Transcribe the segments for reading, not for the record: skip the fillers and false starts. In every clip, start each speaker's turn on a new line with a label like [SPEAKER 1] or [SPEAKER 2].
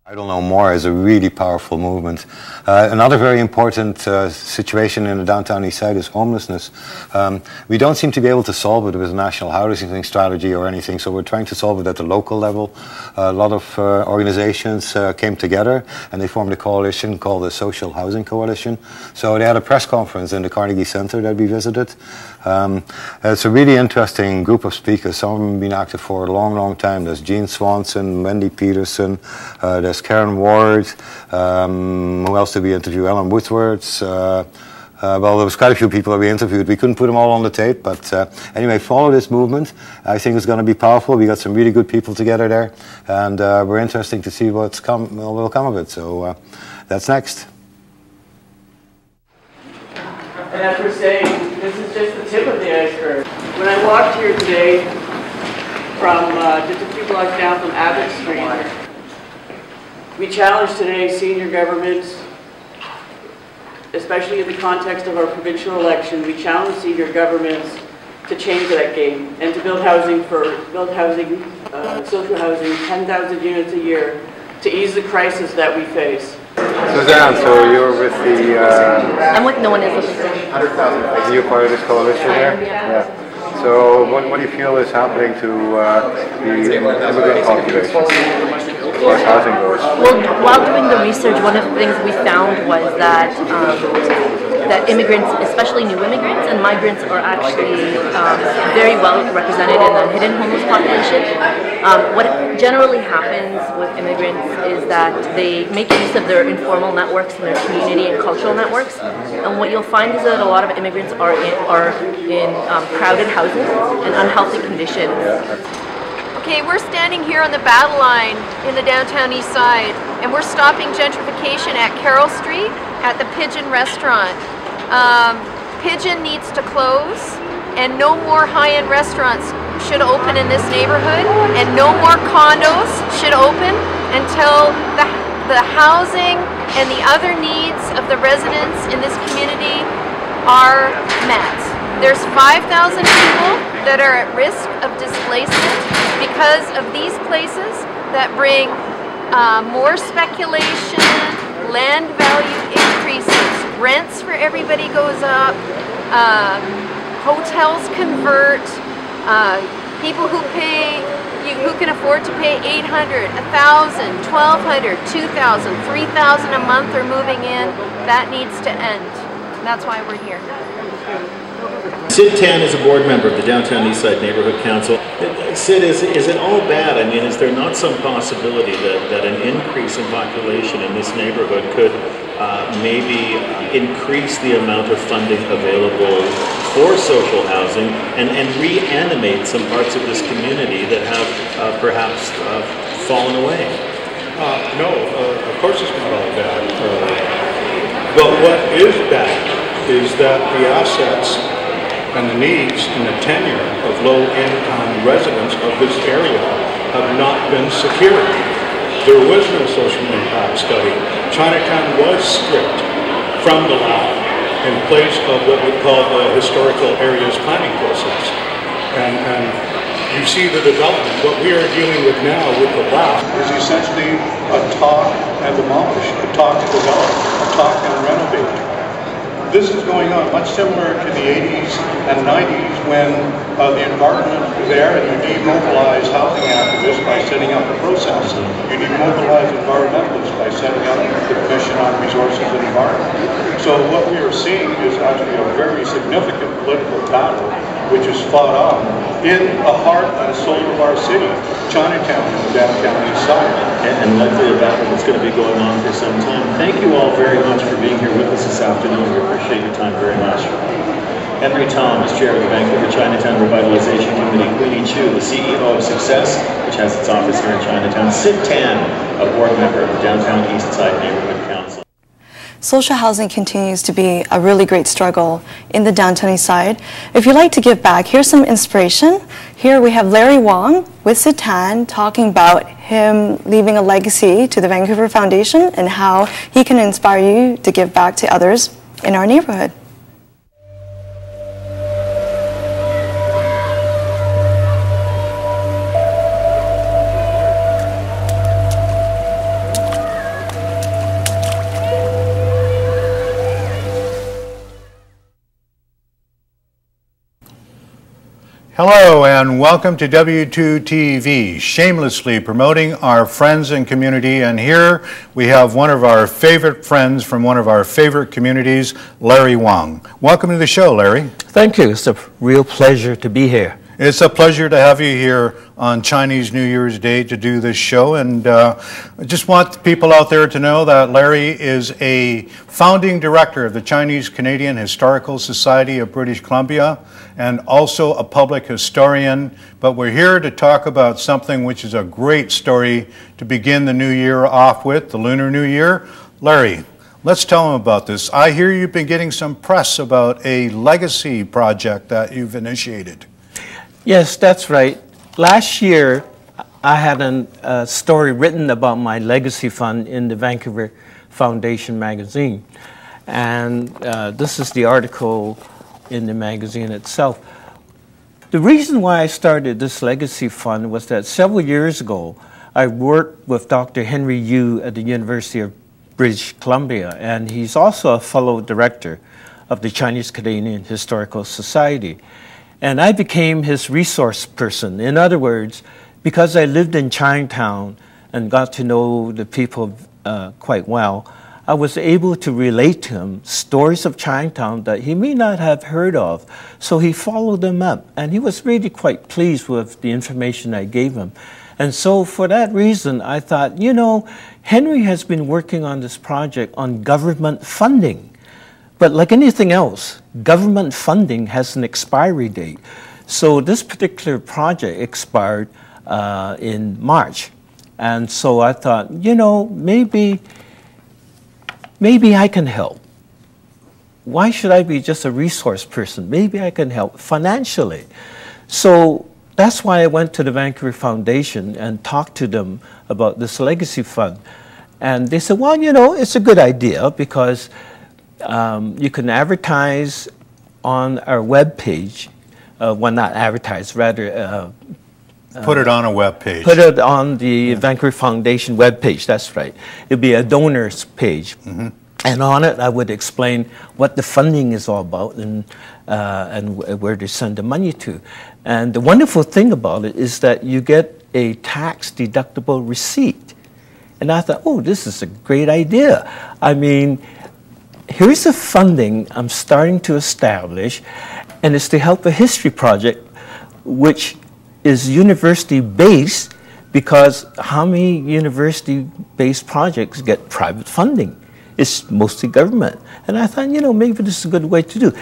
[SPEAKER 1] I don't know more is a really powerful movement. Another very important situation in the downtown east side is homelessness. We don't seem to be able to solve it with a national housing strategy or anything, so we're trying to solve it at the local level. A lot of organizations came together and they formed a coalition called the Social Housing Coalition. So they had a press conference in the Carnegie Center that we visited. It's a really interesting group of speakers. Some of them have been active for a long, long time. There's Jean Swanson, Wendy Pedersen, there's Karen Ward, who else did we interview? Ellen Woodwards. Well, there was quite a few people that we interviewed. We couldn't put them all on the tape, but anyway, follow this movement. I think it's going to be powerful. We got some really good people together there, and we're interested to see will come of it. So that's next.
[SPEAKER 2] And as we're saying, this is just the tip of the iceberg. When I walked here today from just a few blocks down from Abbott Street, we challenged today senior governments, especially in the context of our provincial election, we challenged senior governments to change that game and to build social housing, 10,000 units a year, to ease the crisis that we face.
[SPEAKER 1] Suzanne, so you're with the...
[SPEAKER 3] I'm with No One Is Listening.
[SPEAKER 1] 100,000. Are you part of this coalition there? Yeah. So what do you feel is happening to the immigrant population? As far as housing goes?
[SPEAKER 3] Well, while doing the research, one of the things we found was that that immigrants, especially new immigrants and migrants, are actually very well represented in the hidden homeless population. What generally happens with immigrants is that they make use of their informal networks and their community and cultural networks. And what you'll find is that a lot of immigrants are in crowded housing and unhealthy conditions.
[SPEAKER 4] Okay, we're standing here on the battle line in the downtown east side, and we're stopping gentrification at Carroll Street at the Pigeon restaurant. Pigeon needs to close, and no more high-end restaurants should open in this neighborhood, and no more condos should open until the housing and the other needs of the residents in this community are met. There's 5,000 people that are at risk of displacement because of these places that bring more speculation, land value increases, rents for everybody goes up, hotels convert, people who can afford to pay $800, $1,000, $1,200, $2,000, $3,000 a month are moving in. That needs to end. That's why we're here.
[SPEAKER 5] Sid Tan is a board member of the Downtown Eastside Neighborhood Council. Sid, is it all bad? I mean, is there not some possibility that an increase in population in this neighborhood could maybe increase the amount of funding available for social housing and reanimate some parts of this community that have perhaps fallen away?
[SPEAKER 6] No, of course it's not all bad. But what is bad is that the assets and the needs and the tenure of low-income residents of this area have not been secured. There was no social impact study. Chinatown was stripped from the lab in place of what we call the historical areas planning process. And you see the development. What we are dealing with now with the lab is essentially a talk and demolish, a talk and develop, a talk and renovate. This is going on much similar to the 80s and 90s when the environment was there and you demobilized housing activists by setting up the process. You demobilized environmentalists by setting up the Commission on Resources and Environment. So what we are seeing is actually a very significant political battle which is fought on in the heart and soul of our city, Chinatown and the downtown east side.
[SPEAKER 5] And likely a battle that's going to be going on for some time. Thank you all very much for being here with us this afternoon. We appreciate your time very much. Henry Tom is chair of the Vancouver Chinatown Revitalization Committee. Queenie Chu, the CEO of Success, which has its office here in Chinatown. Sid Tan, a board member of the Downtown Eastside Neighborhood Council.
[SPEAKER 7] Social housing continues to be a really great struggle in the downtown east side. If you'd like to give back, here's some inspiration. Here we have Larry Wong with Sid Tan talking about him leaving a legacy to the Vancouver Foundation and how he can inspire you to give back to others in our neighborhood.
[SPEAKER 6] Hello and welcome to W2TV, shamelessly promoting our friends and community. And here we have one of our favorite friends from one of our favorite communities, Larry Wong. Welcome to the show, Larry.
[SPEAKER 8] Thank you. It's a real pleasure to be here.
[SPEAKER 6] It's a pleasure to have you here on Chinese New Year's Day to do this show. And I just want people out there to know that Larry is a founding director of the Chinese Canadian Historical Society of British Columbia and also a public historian. But we're here to talk about something which is a great story to begin the new year off with, the Lunar New Year. Larry, let's tell them about this. I hear you've been getting some press about a legacy project that you've initiated.
[SPEAKER 8] Yes, that's right. Last year, I had a story written about my legacy fund in the Vancouver Foundation magazine. And this is the article in the magazine itself. The reason why I started this legacy fund was that several years ago, I worked with Dr. Henry Yu at the University of British Columbia, and he's also a fellow director of the Chinese Canadian Historical Society. And I became his resource person. In other words, because I lived in Chinatown and got to know the people quite well, I was able to relate to him stories of Chinatown that he may not have heard of. So he followed them up, and he was really quite pleased with the information I gave him. And so for that reason, I thought, you know, Henry has been working on this project on government funding. But like anything else, government funding has an expiry date. So this particular project expired in March. And so I thought, you know, maybe I can help. Why should I be just a resource person? Maybe I can help financially. So that's why I went to the Vancouver Foundation and talked to them about this legacy fund. And they said, well, you know, it's a good idea because you can advertise on our web page. Well, not advertise, rather
[SPEAKER 6] put it on a web page.
[SPEAKER 8] Put it on the Vancouver Foundation web page. That's right. It'll be a donors page, and on it I would explain what the funding is all about and where to send the money to. And the wonderful thing about it is that you get a tax-deductible receipt. And I thought, oh, this is a great idea. I mean, here's the funding I'm starting to establish, and it's to help a history project which is university-based, because how many university-based projects get private funding? It's mostly government. And I thought, you know, maybe this is a good way to do.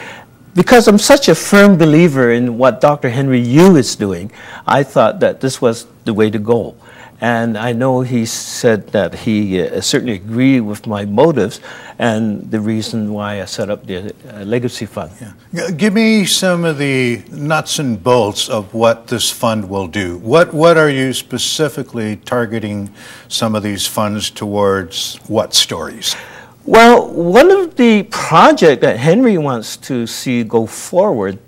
[SPEAKER 8] Because I'm such a firm believer in what Dr. Henry Yu is doing, I thought that this was the way to go. And I know he said that he certainly agreed with my motives and the reason why I set up the Legacy Fund.
[SPEAKER 6] Yeah. Give me some of the nuts and bolts of what this fund will do. What are you specifically targeting some of these funds towards? What stories?
[SPEAKER 8] Well, one of the projects that Henry wants to see go forward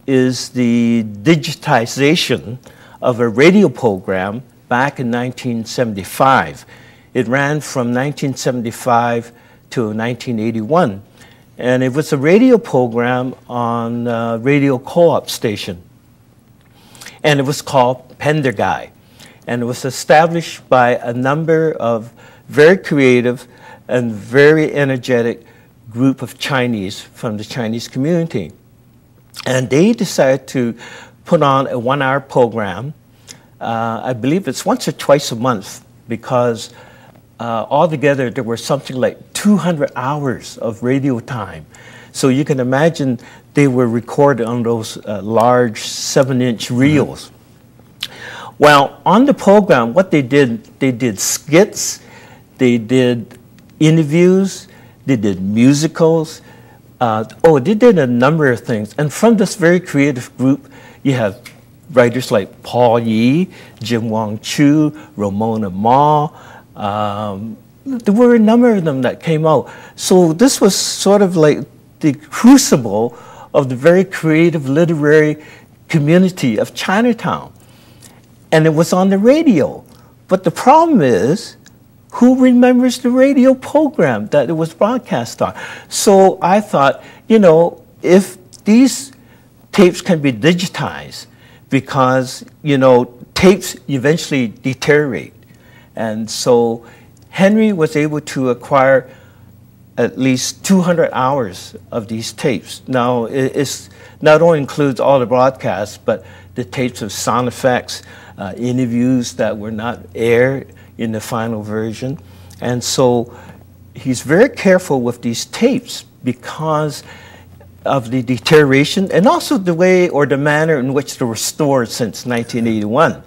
[SPEAKER 8] is the digitization of a radio program back in 1975. It ran from 1975 to 1981. And it was a radio program on a radio co-op station. And it was called Pender Guy. And it was established by a number of very creative and very energetic group of Chinese from the Chinese community. And they decided to put on a 1-hour program. I believe it's once or twice a month, because altogether there were something like 200 hours of radio time. So you can imagine they were recorded on those large 7-inch reels. Well, on the program, what they did skits, they did interviews, they did musicals. They did a number of things. And from this very creative group, you have writers like Paul Yee, Jim Wong Chu, Ramona Ma. There were a number of them that came out. So this was sort of like the crucible of the very creative literary community of Chinatown. And it was on the radio. But the problem is, who remembers the radio program that it was broadcast on? So I thought, you know, if these tapes can be digitized because, you know, tapes eventually deteriorate. And so Henry was able to acquire at least 200 hours of these tapes. Now, it's not only includes all the broadcasts, but the tapes of sound effects, interviews that were not aired in the final version. And so he's very careful with these tapes because of the deterioration and also the way or the manner in which they were stored since 1981.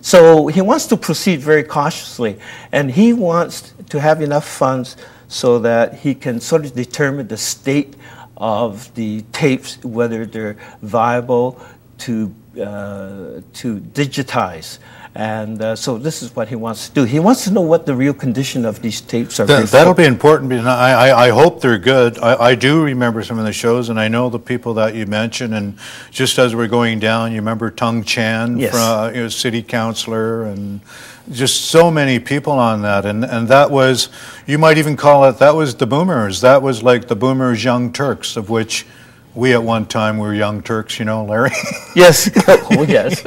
[SPEAKER 8] So he wants to proceed very cautiously, and he wants to have enough funds so that he can sort of determine the state of the tapes, whether they're viable to digitize. And so this is what he wants to do. He wants to know what the real condition of these tapes are.
[SPEAKER 6] That'll be important because I hope they're good. I do remember some of the shows, and I know the people that you mentioned. And just as we're going down, you remember Tung Chan,
[SPEAKER 8] yes,
[SPEAKER 6] from, city councillor, and just so many people on that. And that was, you might even call it, that was the boomers. That was like the boomers, young Turks, of which we at one time were young Turks, you know, Larry?
[SPEAKER 8] Yes. Oh, yes.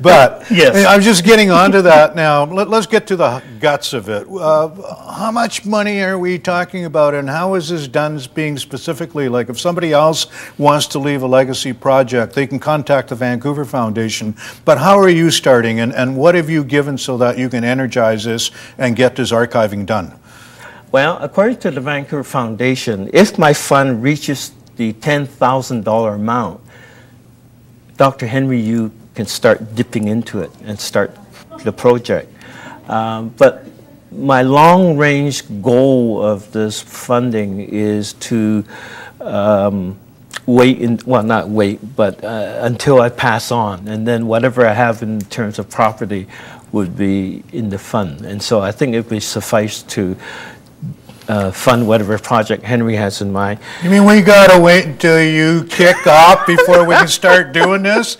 [SPEAKER 6] But
[SPEAKER 8] yes,
[SPEAKER 6] I'm just getting onto that now. Let's get to the guts of it. How much money are we talking about, and how is this done being specifically? Like if somebody else wants to leave a legacy project, they can contact the Vancouver Foundation. But how are you starting, and what have you given so that you can energize this and get this archiving done?
[SPEAKER 8] Well, according to the Vancouver Foundation, if my fund reaches the $10,000 amount, Dr. Henry Yu can start dipping into it and start the project. But my long-range goal of this funding is to not wait, but until I pass on, and then whatever I have in terms of property would be in the fund. And so I think it would suffice to fund whatever project Henry has in mind.
[SPEAKER 6] You mean we gotta wait until you kick off before we can start doing this?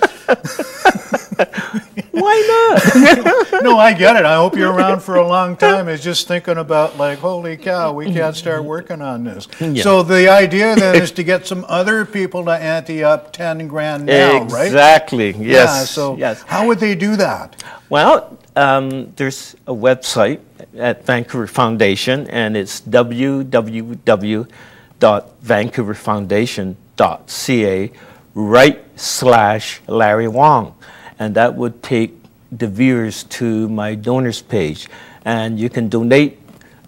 [SPEAKER 8] Why not?
[SPEAKER 6] No, I get it. I hope you're around for a long time. It's just thinking about like, holy cow, we can't start working on this. Yeah. So the idea then is to get some other people to ante up 10 grand now, right?
[SPEAKER 8] Exactly, yes.
[SPEAKER 6] Yeah, so
[SPEAKER 8] yes.
[SPEAKER 6] How would they do that?
[SPEAKER 8] Well, there's a website at Vancouver Foundation, and it's www.vancouverfoundation.ca/Larry Wong. And that would take the viewers to my donors page. And you can donate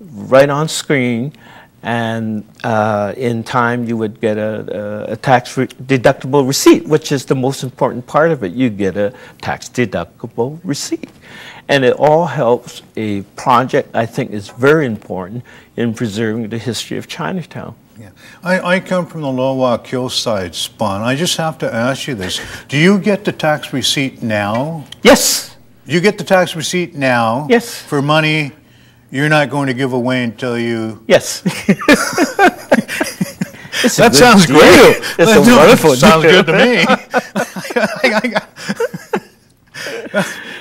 [SPEAKER 8] right on screen, and in time you would get a tax-deductible receipt, which is the most important part of it. You get a tax-deductible receipt. And it all helps a project I think is very important in preserving the history of Chinatown.
[SPEAKER 6] Yeah. I come from the Lower Hillside spawn. I just have to ask you this. Do you get the tax receipt now?
[SPEAKER 8] Yes.
[SPEAKER 6] You get the tax receipt now?
[SPEAKER 8] Yes.
[SPEAKER 6] For money you're not going to give away until you...
[SPEAKER 8] Yes.
[SPEAKER 6] That sounds great.
[SPEAKER 8] It's a wonderful
[SPEAKER 6] sounds good to me.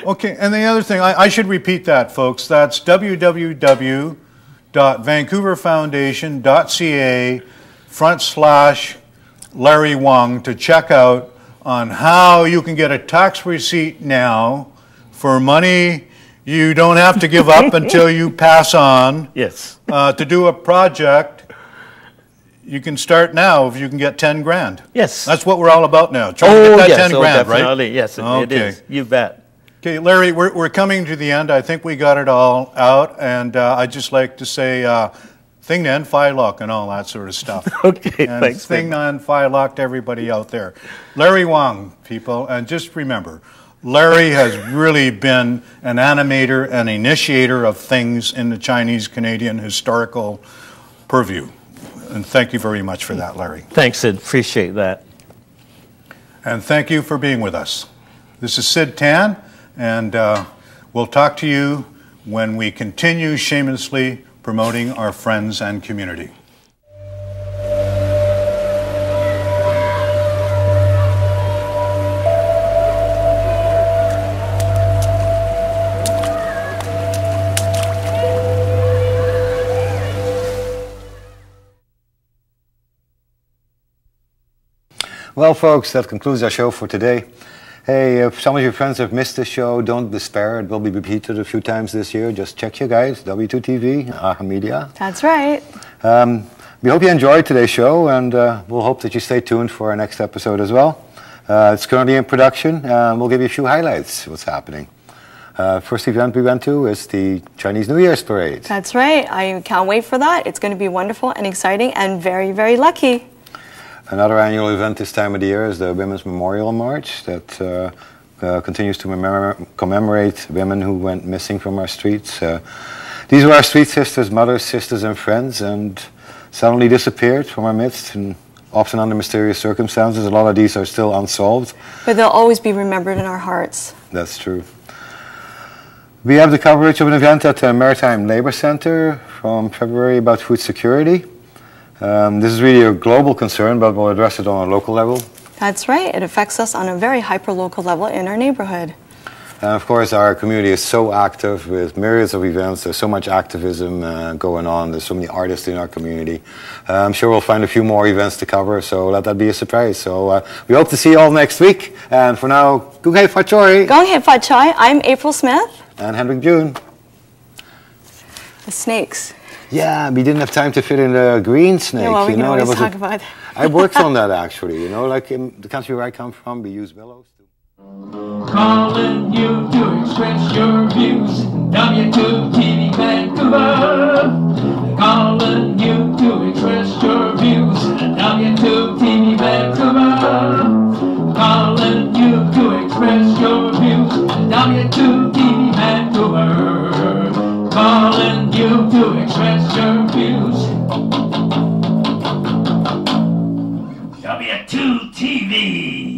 [SPEAKER 6] Okay, and the other thing, I should repeat that, folks. That's www.vancouverfoundation.ca/Larry Wong to check out on how you can get a tax receipt now for money you don't have to give up until you pass on.
[SPEAKER 8] Yes.
[SPEAKER 6] To do a project. You can start now if you can get 10 grand.
[SPEAKER 8] Yes.
[SPEAKER 6] That's what we're all about now. Trying to get that 10 grand,
[SPEAKER 8] definitely.
[SPEAKER 6] Right?
[SPEAKER 8] Yes, it is. You bet.
[SPEAKER 6] Okay, Larry, we're coming to the end. I think we got it all out. And I'd just like to say, Thing Nan Phi Lock and all that sort of stuff.
[SPEAKER 8] Okay,
[SPEAKER 6] and
[SPEAKER 8] thanks.
[SPEAKER 6] Thing Nan Phi Lock to everybody out there. Larry Wong, people. And just remember, Larry has really been an animator and initiator of things in the Chinese-Canadian historical purview. And thank you very much for that, Larry.
[SPEAKER 8] Thanks, Sid. Appreciate that.
[SPEAKER 6] And thank you for being with us. This is Sid Tan, and we'll talk to you when we continue shamelessly promoting our friends and community.
[SPEAKER 1] Well, folks, that concludes our show for today. Hey, if some of your friends have missed the show, don't despair. It will be repeated a few times this year. Just check your guides, W2TV, AHA Media.
[SPEAKER 7] That's right.
[SPEAKER 1] We hope you enjoyed today's show, and we'll hope that you stay tuned for our next episode as well. It's currently in production. We'll give you a few highlights of what's happening. First event we went to is the Chinese New Year's parade.
[SPEAKER 7] That's right. I can't wait for that. It's going to be wonderful and exciting and very, very lucky.
[SPEAKER 1] Another annual event this time of the year is the Women's Memorial March that continues to commemorate women who went missing from our streets. These were our street sisters, mothers, sisters and friends, and suddenly disappeared from our midst, and often under mysterious circumstances. A lot of these are still unsolved.
[SPEAKER 7] But they'll always be remembered in our hearts.
[SPEAKER 1] That's true. We have the coverage of an event at the Maritime Labour Centre from February about food security. This is really a global concern, but we'll address it on a local level.
[SPEAKER 7] That's right. It affects us on a very hyper-local level in our neighborhood.
[SPEAKER 1] And of course, our community is so active with myriads of events. There's so much activism going on. There's so many artists in our community. I'm sure we'll find a few more events to cover, so let that be a surprise. So we hope to see you all next week. And for now, Gung Hei Fat Choi.
[SPEAKER 7] Gung Hei Fat Choi. I'm April Smith.
[SPEAKER 1] And Hendrick Beune.
[SPEAKER 7] The snakes.
[SPEAKER 1] Yeah, we didn't have time to fit in the green snake.
[SPEAKER 7] Yeah, well, we can always talk about it.
[SPEAKER 1] I worked on that actually, you know, like in the country where I come from, we use willows too.
[SPEAKER 9] Calling you to express your views, W2TV Vancouver. Calling you to express your views, W2TV Vancouver. Calling you to express your views, W2TV Vancouver. Calling you to express your views. W2TV.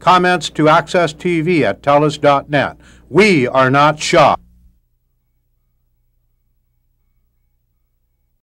[SPEAKER 6] Comments to Access TV at telus.net. We are not shocked.